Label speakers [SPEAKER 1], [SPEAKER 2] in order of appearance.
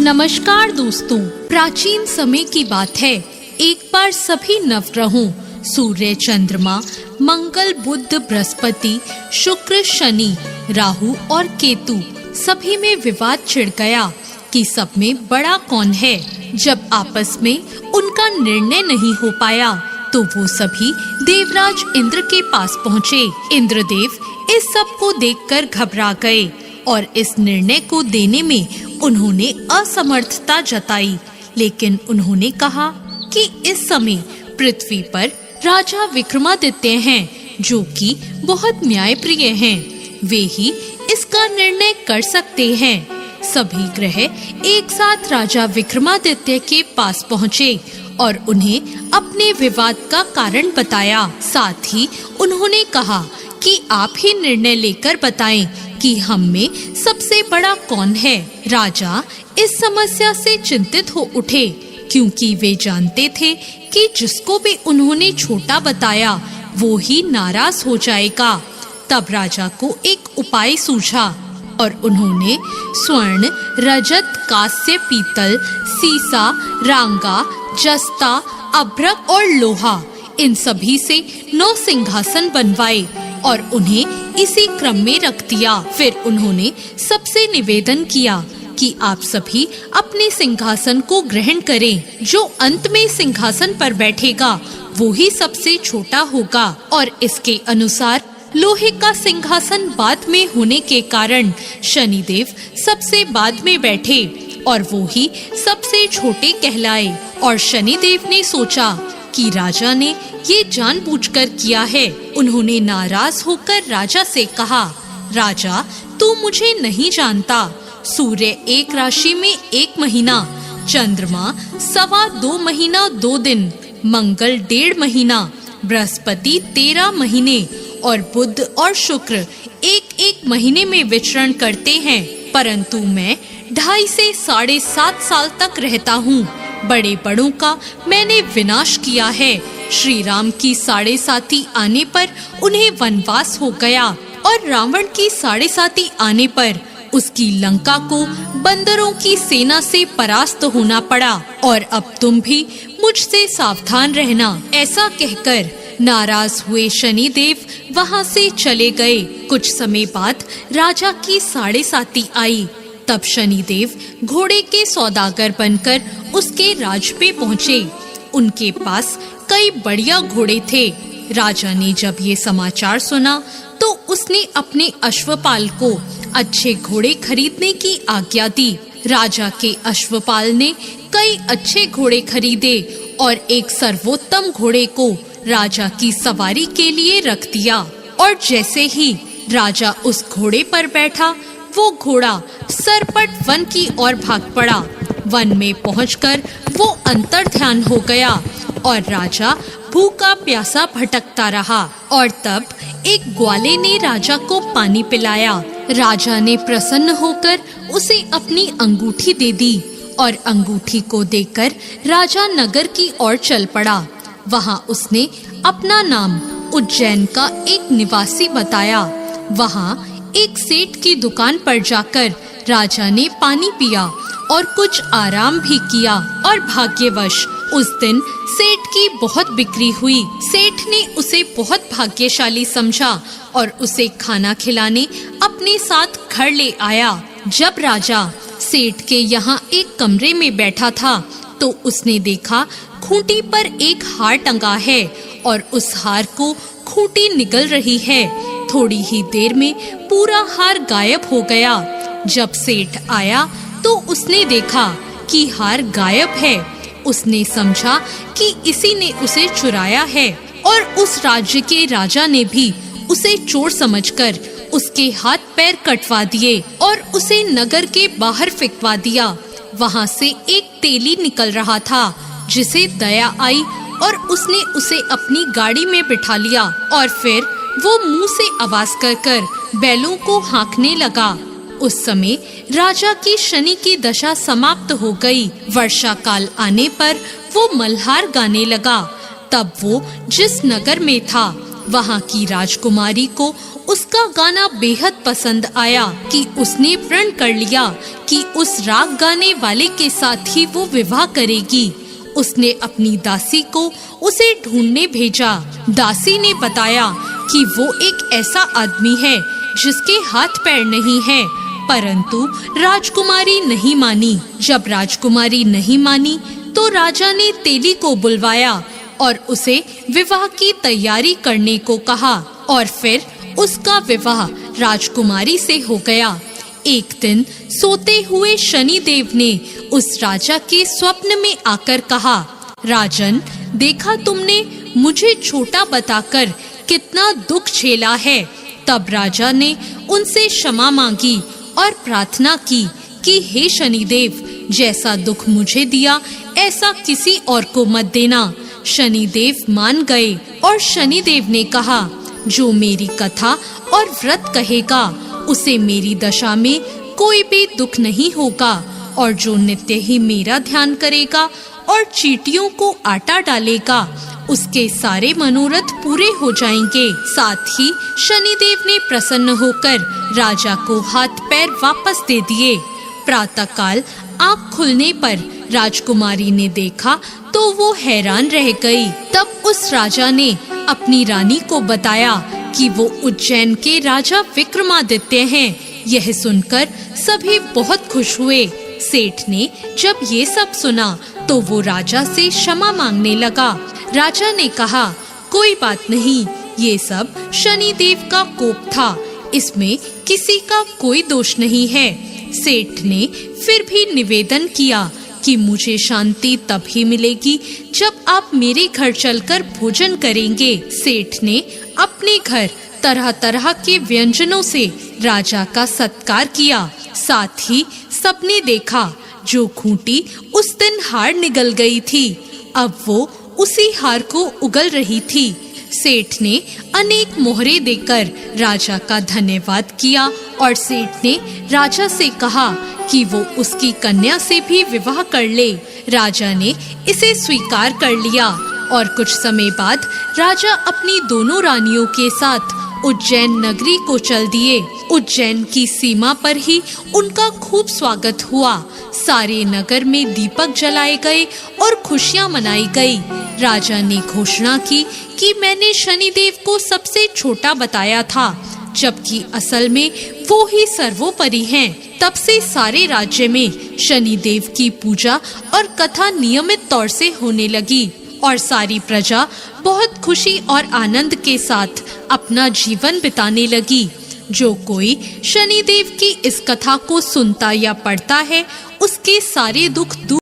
[SPEAKER 1] नमस्कार दोस्तों, प्राचीन समय की बात है। एक बार सभी नवग्रहों सूर्य, चंद्रमा, मंगल, बुध, बृहस्पति, शुक्र, शनि, राहु और केतु सभी में विवाद छिड़ गया कि सब में बड़ा कौन है। जब आपस में उनका निर्णय नहीं हो पाया तो वो सभी देवराज इंद्र के पास पहुँचे। इंद्रदेव इस सब को देखकर घबरा गए और इस निर्णय को देने में उन्होंने असमर्थता जताई। लेकिन उन्होंने कहा कि इस समय पृथ्वी पर राजा विक्रमादित्य हैं, जो कि बहुत न्यायप्रिय हैं। वे ही इसका निर्णय कर सकते हैं। सभी ग्रह एक साथ राजा विक्रमादित्य के पास पहुँचे और उन्हें अपने विवाद का कारण बताया। साथ ही उन्होंने कहा कि आप ही निर्णय लेकर बताएं कि हम में सबसे बड़ा कौन है। राजा इस समस्या से चिंतित हो उठे, क्योंकि वे जानते थे कि जिसको भी उन्होंने छोटा बताया वो ही नाराज हो जाएगा। तब राजा को एक उपाय सूझा और उन्होंने स्वर्ण, रजत, कांस्य, पीतल, सीसा, रांगा, जस्ता, अभ्रक और लोहा इन सभी से 9 सिंहासन बनवाए और उन्हें इसी क्रम में रख दिया। फिर उन्होंने सबसे निवेदन किया कि आप सभी अपने सिंहासन को ग्रहण करें। जो अंत में सिंहासन पर बैठेगा वो ही सबसे छोटा होगा। और इसके अनुसार लोहे का सिंहासन बाद में होने के कारण शनिदेव सबसे बाद में बैठे और वो ही सबसे छोटे कहलाए। और शनिदेव ने सोचा कि राजा ने ये जानबूझकर किया है। उन्होंने नाराज होकर राजा से कहा, राजा तू मुझे नहीं जानता। सूर्य एक राशि में 1 महीना, चंद्रमा 2.25 महीना 2 दिन, मंगल 1.5 महीना, बृहस्पति 13 महीने और बुध और शुक्र 1-1 महीने में विचरण करते हैं। परंतु मैं 2.5 से 7.5 साल तक रहता हूँ। बड़े बड़ों का मैंने विनाश किया है। श्री राम की 7.5 आने पर उन्हें वनवास हो गया और रावण की 7.5 आने पर उसकी लंका को बंदरों की सेना से परास्त होना पड़ा। और अब तुम भी मुझसे सावधान रहना। ऐसा कहकर नाराज हुए शनिदेव वहाँ से चले गए। कुछ समय बाद राजा की 7.5 आई। तब शनिदेव घोड़े के सौदागर बनकर उसके राज पे पहुँचे। उनके पास कई बढ़िया घोड़े थे। राजा ने जब ये समाचार सुना तो उसने अपने अश्वपाल को अच्छे घोड़े खरीदने की आज्ञा दी। राजा के अश्वपाल ने कई अच्छे घोड़े खरीदे और एक सर्वोत्तम घोड़े को राजा की सवारी के लिए रख दिया। और जैसे ही राजा उस घोड़े पर बैठा, वो घोड़ा सरपट वन की ओर भाग पड़ा। वन में पहुंचकर वो अंतर्ध्यान हो गया और राजा भूखा प्यासा भटकता रहा। और तब एक ग्वाले ने राजा को पानी पिलाया। राजा ने प्रसन्न होकर उसे अपनी अंगूठी दे दी और अंगूठी को देकर राजा नगर की ओर चल पड़ा। वहाँ उसने अपना नाम उज्जैन का एक निवासी बताया। वहाँ एक सेठ की दुकान पर जाकर राजा ने पानी पिया और कुछ आराम भी किया। और भाग्यवश उस दिन सेठ की बहुत बिक्री हुई। सेठ ने उसे बहुत भाग्यशाली समझा और उसे खाना खिलाने अपने साथ घर ले आया। जब राजा सेठ के यहाँ एक कमरे में बैठा था तो उसने देखा खूंटी पर एक हार टंगा है और उस हार को खूंटी निगल रही है। थोड़ी ही देर में पूरा हार गायब हो गया। जब सेठ आया तो उसने देखा कि हार गायब है। उसने समझा कि इसी ने उसे चुराया है और उस राज्य के राजा ने भी उसे चोर समझकर उसके हाथ पैर कटवा दिए और उसे नगर के बाहर फेंकवा दिया। वहाँ से एक तेली निकल रहा था जिसे दया आई और उसने उसे अपनी गाड़ी में बिठा लिया और फिर वो मुंह से आवाज कर बैलों को हाँकने लगा। उस समय राजा की शनि की दशा समाप्त हो गई। वर्षा काल आने पर वो मल्हार गाने लगा। तब वो जिस नगर में था वहाँ की राजकुमारी को उसका गाना बेहद पसंद आया कि उसने प्रण कर लिया कि उस राग गाने वाले के साथ ही वो विवाह करेगी। उसने अपनी दासी को उसे ढूंढने भेजा। दासी ने बताया कि वो एक ऐसा आदमी है जिसके हाथ पैर नहीं है, परंतु राजकुमारी नहीं मानी। जब राजकुमारी नहीं मानी तो राजा ने तेली को बुलवाया और उसे विवाह की तैयारी करने को कहा और फिर उसका विवाह राजकुमारी से हो गया। एक दिन सोते हुए शनिदेव ने उस राजा के स्वप्न में आकर कहा, राजन, देखा तुमने मुझे छोटा बताकर कितना दुख झेला है। तब राजा ने उनसे क्षमा मांगी और प्रार्थना की कि हे शनिदेव, जैसा दुख मुझे दिया ऐसा किसी और को मत देना। शनिदेव मान गए और शनिदेव ने कहा, जो मेरी कथा और व्रत कहेगा उसे मेरी दशा में कोई भी दुख नहीं होगा, और जो नित्य ही मेरा ध्यान करेगा और चींटियों को आटा डालेगा उसके सारे मनोरथ पूरे हो जाएंगे। साथ ही शनिदेव ने प्रसन्न होकर राजा को हाथ पैर वापस दे दिए। प्रातःकाल आँख खुलने पर राजकुमारी ने देखा तो वो हैरान रह गई। तब उस राजा ने अपनी रानी को बताया कि वो उज्जैन के राजा विक्रमादित्य हैं। यह सुनकर सभी बहुत खुश हुए। सेठ ने जब ये सब सुना तो वो राजा से क्षमा मांगने लगा। राजा ने कहा, कोई बात नहीं, ये सब शनिदेव का कोप था, इसमें किसी का कोई दोष नहीं है। सेठ ने फिर भी निवेदन किया कि मुझे शांति तब ही मिलेगी जब आप मेरे घर चलकर भोजन करेंगे। सेठ ने अपने घर तरह तरह के व्यंजनों से राजा का सत्कार किया। साथ ही सबने देखा जो खूंटी उस दिन हार निगल गई थी, अब वो उसी हार को उगल रही थी। सेठ ने अनेक मोहरे देकर राजा का धन्यवाद किया और सेठ ने राजा से कहा कि वो उसकी कन्या से भी विवाह कर ले। राजा ने इसे स्वीकार कर लिया और कुछ समय बाद राजा अपनी दोनों रानियों के साथ उज्जैन नगरी को चल दिए। उज्जैन की सीमा पर ही उनका खूब स्वागत हुआ। सारे नगर में दीपक जलाए गए और खुशियां मनाई गई। राजा ने घोषणा की कि मैंने शनिदेव को सबसे छोटा बताया था, जबकि असल में वो ही सर्वोपरि हैं। तब से सारे राज्य में शनिदेव की पूजा और कथा नियमित तौर से होने लगी और सारी प्रजा बहुत खुशी और आनंद के साथ अपना जीवन बिताने लगी। जो कोई शनिदेव की इस कथा को सुनता या पढ़ता है उसके सारे दुख दूर